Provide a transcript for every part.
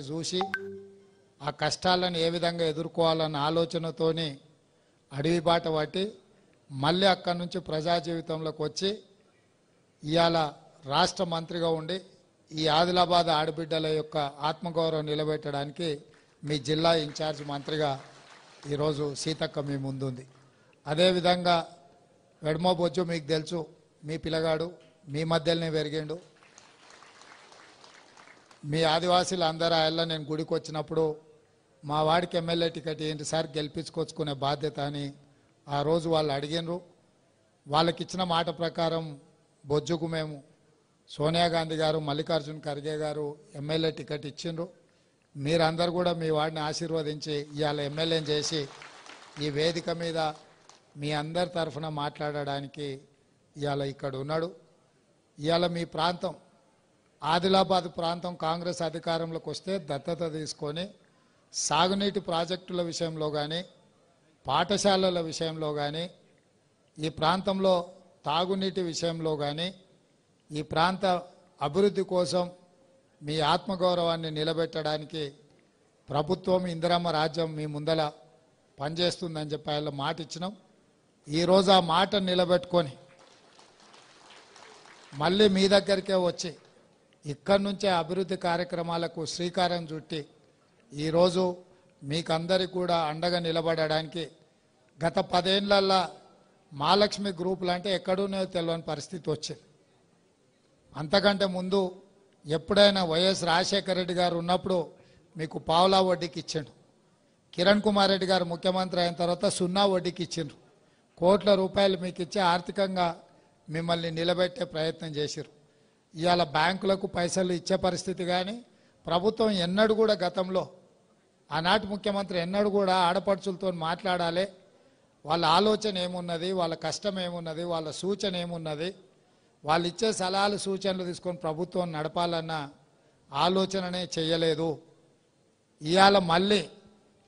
చూసి ఆ కష్టాలను ఏ విధంగా ఎదుర్కోవాలన్న ఆలోచనతోని అడవి బాట పట్టి మళ్ళీ అక్కడి నుంచి ప్రజా జీవితంలోకి వచ్చి ఇవాళ రాష్ట్ర మంత్రిగా ఉండి ఈ ఆదిలాబాద్ ఆడబిడ్డల యొక్క ఆత్మగౌరవం నిలబెట్టడానికి మీ జిల్లా ఇన్ఛార్జ్ మంత్రిగా ఈరోజు సీతక్క మీ ముందుంది. అదేవిధంగా వెడమ బొజ్జు మీకు తెలుసు, మీ పిల్లగాడు మీ మధ్యలోనే పెరిగిండు. మీ ఆదివాసీలు అందరూ ఆయన నేను గుడికి వచ్చినప్పుడు మా వాడికి ఎమ్మెల్యే టికెట్ ఏంటి సార్ గెలిపించుకొచ్చుకునే బాధ్యత అని ఆ రోజు వాళ్ళు అడిగినరు. వాళ్ళకి ఇచ్చిన మాట ప్రకారం బొజ్జుకు మేము సోనియా గాంధీ గారు, మల్లికార్జున్ ఖర్గే గారు ఎమ్మెల్యే టికెట్ ఇచ్చిండ్రు. మీరందరూ కూడా మీ వాడిని ఆశీర్వదించి ఇవాళ ఎమ్మెల్యేని చేసి ఈ వేదిక మీద మీ అందరి తరఫున మాట్లాడడానికి ఇవాళ ఇక్కడ ఉన్నాడు. ఇవాళ మీ ప్రాంతం ఆదిలాబాద్ ప్రాంతం కాంగ్రెస్ అధికారంలోకి వస్తే దత్తత తీసుకొని సాగునీటి ప్రాజెక్టుల విషయంలో కానీ, పాఠశాలల విషయంలో కానీ, ఈ ప్రాంతంలో తాగునీటి విషయంలో కానీ, ఈ ప్రాంత అభివృద్ధి కోసం మీ ఆత్మగౌరవాన్ని నిలబెట్టడానికి ప్రభుత్వం ఇందిరమ్మ రాజ్యం మీ ముందల పనిచేస్తుందని చెప్పి ఆయన మాట ఇచ్చినాం. ఈరోజు ఆ మాట నిలబెట్టుకొని మళ్ళీ మీ దగ్గరికే వచ్చి ఇక్కడి నుంచే అభివృద్ధి కార్యక్రమాలకు శ్రీకారం చుట్టి ఈరోజు మీకందరికి కూడా అండగా నిలబడడానికి గత 10 ఏళ్లలో మహాలక్ష్మి గ్రూపులు అంటే ఎక్కడున్నో తెలియని పరిస్థితి వచ్చింది. అంతకంటే ముందు ఎప్పుడైనా వైఎస్ రాజశేఖర రెడ్డి గారు ఉన్నప్పుడు మీకు పావులా వడ్డీకి ఇచ్చిండు. కిరణ్ కుమార్ రెడ్డి గారు ముఖ్యమంత్రి అయిన తర్వాత 0 వడ్డీకి ఇచ్చిండ్రు. కోట్ల రూపాయలు మీకు ఇచ్చి ఆర్థికంగా మిమ్మల్ని నిలబెట్టే ప్రయత్నం చేసిరు. ఇవాళ బ్యాంకులకు పైసలు ఇచ్చే పరిస్థితి కానీ ప్రభుత్వం ఎన్నడూ కూడా గతంలో ఆనాటి ముఖ్యమంత్రి ఎన్నడూ కూడా ఆడపడుచులతో మాట్లాడాలి, వాళ్ళ ఆలోచన ఏమున్నది, వాళ్ళ కష్టం ఏమున్నది, వాళ్ళ సూచన ఏమున్నది, వాళ్ళు ఇచ్చే సలహాలు సూచనలు తీసుకొని ప్రభుత్వం నడపాలన్న ఆలోచననే చేయలేదు. ఇవాళ మళ్ళీ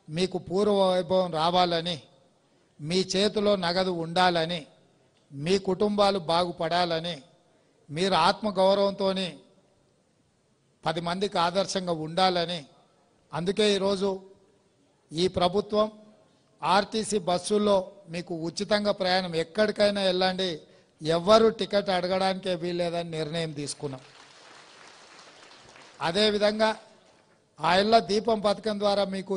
మీకు పూర్వ వైభవం రావాలని, మీ చేతిలో నగదు ఉండాలని, మీ కుటుంబాలు బాగుపడాలని, మీరు ఆత్మగౌరవంతో 10 మందికి ఆదర్శంగా ఉండాలని, అందుకే ఈరోజు ఈ ప్రభుత్వం ఆర్టీసీ బస్సుల్లో మీకు ఉచితంగా ప్రయాణం ఎక్కడికైనా వెళ్ళండి, ఎవ్వరూ టికెట్ అడగడానికే వీల్లేదని నిర్ణయం తీసుకున్నాం. అదేవిధంగా ఆ ఇళ్ళ దీపం పథకం ద్వారా మీకు